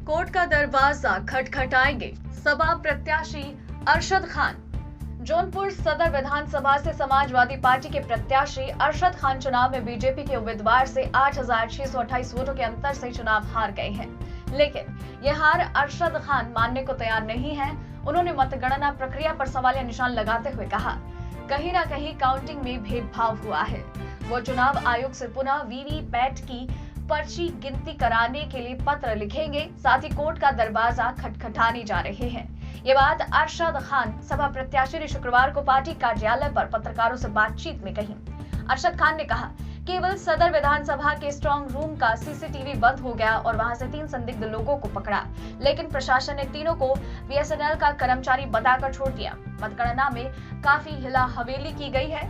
Court का दरवाजा खटखटाएंगे सपा प्रत्याशी अरशद खान। जौनपुर सदर विधानसभा से समाजवादी पार्टी के प्रत्याशी अरशद खान चुनाव में बीजेपी के उम्मीदवार से 8,628 वोटों के अंतर से चुनाव हार गए हैं, लेकिन यह हार अरशद खान मानने को तैयार नहीं है। उन्होंने मतगणना प्रक्रिया पर सवालिया निशान लगाते हुए कहा, कहीं ना कहीं काउंटिंग में भेदभाव हुआ है। वो चुनाव आयोग से पुनः वीवीपैट की पर्ची गिनती कराने के लिए पत्र लिखेंगे, साथ ही कोर्ट का दरवाजा खटखटाने जा रहे हैं। ये बात अरशद खान सपा प्रत्याशी ने शुक्रवार को पार्टी कार्यालय पर पत्रकारों से बातचीत में कही। अरशद खान ने कहा, केवल सदर विधानसभा के स्ट्रांग रूम का सीसीटीवी बंद हो गया और वहां से 3 संदिग्ध लोगों को पकड़ा, लेकिन प्रशासन ने तीनों को बीएसएनएल का कर्मचारी बताकर छोड़ दिया। मतगणना में काफी हिला हवेली की गई है,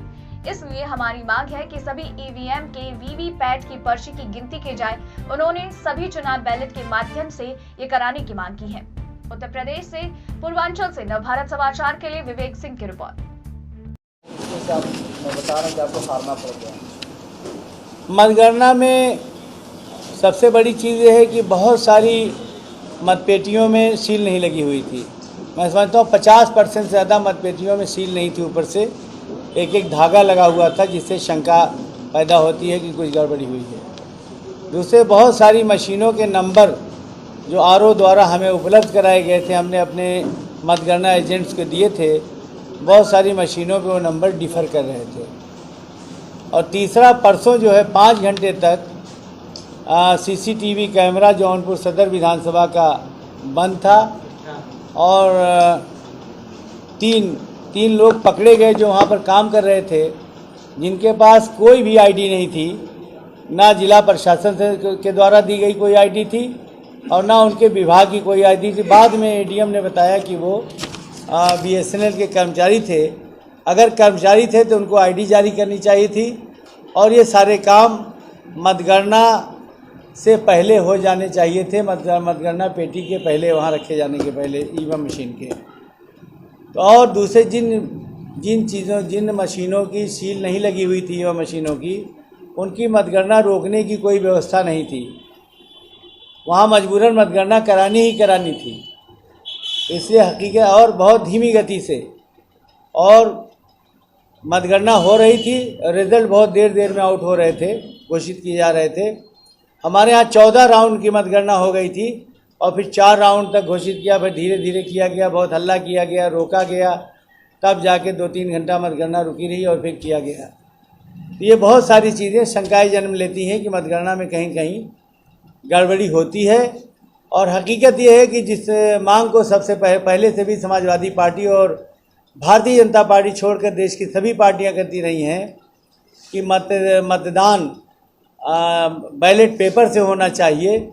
इसलिए हमारी मांग है कि सभी ईवीएम के वीवीपैट की पर्ची की गिनती की जाए। उन्होंने सभी चुनाव बैलेट के माध्यम से ये कराने की मांग की है। उत्तर प्रदेश से पूर्वांचल से नवभारत समाचार के लिए विवेक सिंह की रिपोर्ट। मैं बता रहा हूं कि आपको हारना पड़ गया। मतगणना में सबसे बड़ी चीज़ ये है कि बहुत सारी मतपेटियों में सील नहीं लगी हुई थी। मैं समझता हूँ 50% से ज़्यादा मतपेटियों में सील नहीं थी, ऊपर से एक एक धागा लगा हुआ था, जिससे शंका पैदा होती है कि कुछ गड़बड़ी हुई है। दूसरे बहुत सारी मशीनों के नंबर जो आरओ द्वारा हमें उपलब्ध कराए गए थे, हमने अपने मतगणना एजेंट्स को दिए थे, बहुत सारी मशीनों पे वो नंबर डिफ़र कर रहे थे। और तीसरा, परसों जो है 5 घंटे तक सीसीटीवी कैमरा जौनपुर सदर विधानसभा का बंद था और तीन लोग पकड़े गए जो वहाँ पर काम कर रहे थे, जिनके पास कोई भी आईडी नहीं थी, ना जिला प्रशासन के द्वारा दी गई कोई आईडी थी और ना उनके विभाग की कोई आईडी थी। बाद में एडीएम ने बताया कि वो बीएसएनएल के कर्मचारी थे। अगर कर्मचारी थे तो उनको आईडी जारी करनी चाहिए थी और ये सारे काम मतगणना से पहले हो जाने चाहिए थे, मतगणना पेटी के पहले, वहाँ रखे जाने के पहले ईवीएम मशीन के। तो और दूसरे जिन मशीनों की सील नहीं लगी हुई थी, ईवीएम मशीनों की, उनकी मतगणना रोकने की कोई व्यवस्था नहीं थी। वहाँ मजबूरन मतगणना करानी ही करानी थी। इसलिए हकीकत और बहुत धीमी गति से और मतगणना हो रही थी, रिजल्ट बहुत देर में आउट हो रहे थे, घोषित किए जा रहे थे। हमारे यहाँ 14 राउंड की मतगणना हो गई थी और फिर 4 राउंड तक घोषित किया, फिर धीरे धीरे किया गया, बहुत हल्ला किया गया, रोका गया, तब जाके 2-3 घंटा मतगणना रुकी रही और फिर किया गया। तो ये बहुत सारी चीज़ें शंकाएं जन्म लेती हैं कि मतगणना में कहीं कहीं गड़बड़ी होती है। और हकीकत ये है कि जिस मांग को सबसे पहले से भी समाजवादी पार्टी और भारतीय जनता पार्टी छोड़कर देश की सभी पार्टियां करती रही हैं कि मतदान बैलेट पेपर से होना चाहिए।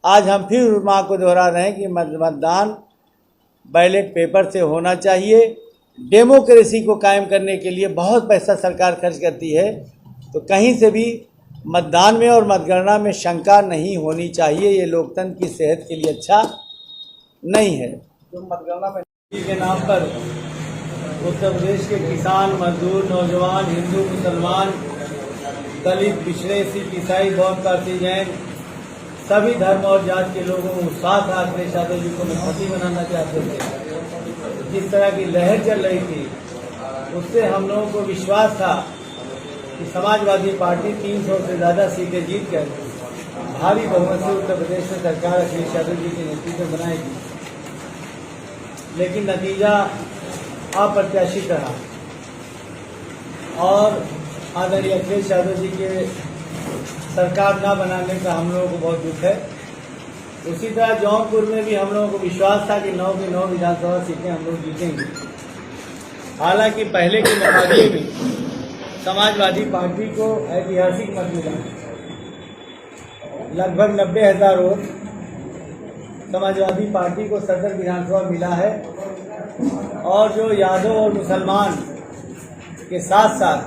आज हम फिर मांग को दोहरा रहे हैं कि मतदान बैलेट पेपर से होना चाहिए। डेमोक्रेसी को कायम करने के लिए बहुत पैसा सरकार खर्च करती है, तो कहीं से भी मतदान में और मतगणना में शंका नहीं होनी चाहिए। ये लोकतंत्र की सेहत के लिए अच्छा नहीं है। तो मतगणना में के नाम पर उत्तर प्रदेश के किसान, मजदूर, नौजवान, हिंदू, मुसलमान, दलित, पिछड़े, सिख, ईसाई, बौद्ध, पारसी, जैन, सभी धर्म और जात के लोगों को साथ अखिलेश यादव जी को मुख्यमंत्री बनाना चाहते थे। जिस तरह की लहर चल रही थी, उससे हम लोगों को विश्वास था कि समाजवादी पार्टी 300 से ज़्यादा सीटें जीतकर भारी बहुमत से उत्तर प्रदेश में सरकार अखिलेश यादव जी के नेतृत्व में बनाएगी, लेकिन नतीजा अप्रत्याशित रहा और आदरणीय अखिलेश यादव जी के सरकार न बनाने का हम लोगों को बहुत दुख है। उसी तरह जौनपुर में भी हम लोगों को विश्वास था कि 9 की 9 विधानसभा सीटें हम लोग जीतेंगे। हालांकि पहले के मुकाबले में समाजवादी पार्टी को ऐतिहासिक मत मिला, लगभग 90,000 वोट समाजवादी पार्टी को सदर विधानसभा मिला है। और जो यादव और मुसलमान के साथ साथ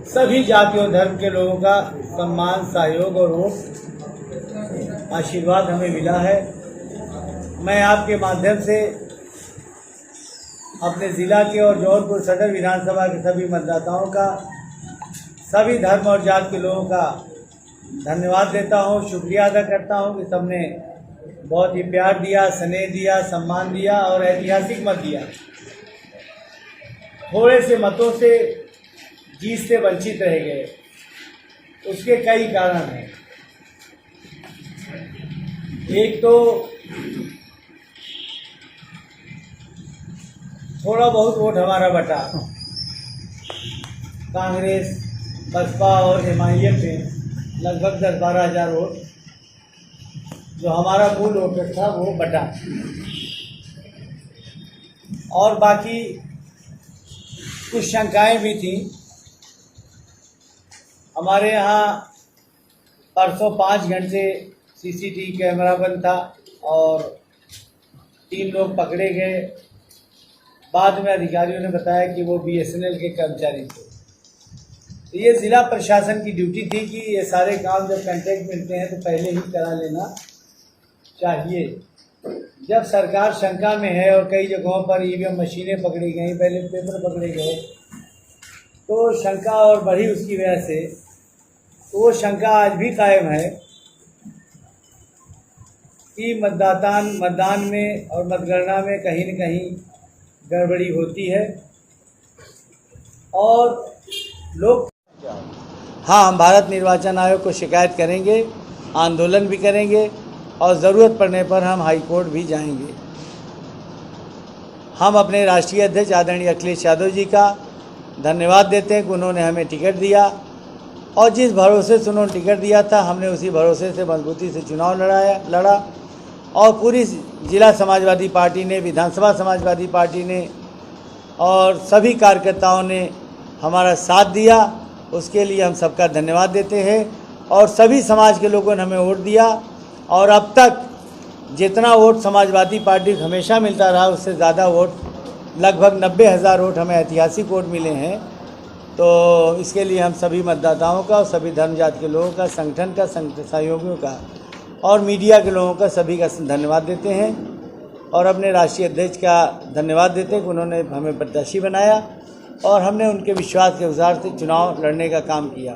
सभी जातियों धर्म के लोगों का सम्मान, सहयोग और वोट आशीर्वाद हमें मिला है। मैं आपके माध्यम से अपने ज़िला के और जौनपुर सदर विधानसभा के सभी मतदाताओं का, सभी धर्म और जात के लोगों का धन्यवाद देता हूं, शुक्रिया अदा करता हूं कि सबने बहुत ही प्यार दिया, स्नेह दिया, सम्मान दिया और ऐतिहासिक मत दिया। थोड़े से मतों से जीत से वंचित रह गए। उसके कई कारण हैं। एक तो थोड़ा बहुत वोट हमारा बटा, कांग्रेस, बसपा और एमआईएम में लगभग 10-12 हज़ार वोट जो हमारा मूल वोटर था वो बटा। और बाकी कुछ शंकाएं भी थी। हमारे यहाँ परसों 5 घंटे सीसीटीवी कैमरा बंद था और 3 लोग पकड़े गए। बाद में अधिकारियों ने बताया कि वो बीएसएनएल के कर्मचारी थे। तो ये ज़िला प्रशासन की ड्यूटी थी कि ये सारे काम जब कॉन्ट्रैक्ट मिलते हैं तो पहले ही करा लेना चाहिए। जब सरकार शंका में है और कई जगहों पर ईवीएम मशीनें पकड़ी गई, बैलेट पेपर पकड़े गए, तो शंका और बढ़ी उसकी वजह से। तो वो शंका आज भी कायम है कि मतदान में और मतगणना में कहीं न कहीं गड़बड़ी होती है। और लोग हाँ, हम भारत निर्वाचन आयोग को शिकायत करेंगे, आंदोलन भी करेंगे और ज़रूरत पड़ने पर हम हाई कोर्ट भी जाएंगे। हम अपने राष्ट्रीय अध्यक्ष आदरणीय अखिलेश यादव जी का धन्यवाद देते हैं कि उन्होंने हमें टिकट दिया और जिस भरोसे से उन्होंने टिकट दिया था हमने उसी भरोसे से मजबूती से चुनाव लड़ा और पूरी जिला समाजवादी पार्टी ने, विधानसभा समाजवादी पार्टी ने और सभी कार्यकर्ताओं ने हमारा साथ दिया। उसके लिए हम सबका धन्यवाद देते हैं। और सभी समाज के लोगों ने हमें वोट दिया और अब तक जितना वोट समाजवादी पार्टी को हमेशा मिलता रहा उससे ज़्यादा वोट, लगभग 90,000 वोट हमें ऐतिहासिक वोट मिले हैं। तो इसके लिए हम सभी मतदाताओं का और सभी धर्म जाति के लोगों का, संगठन का, सहयोगियों का और मीडिया के लोगों का, सभी का धन्यवाद देते हैं और अपने राष्ट्रीय अध्यक्ष का धन्यवाद देते हैं कि उन्होंने हमें प्रत्याशी बनाया और हमने उनके विश्वास के अनुसार से चुनाव लड़ने का काम किया।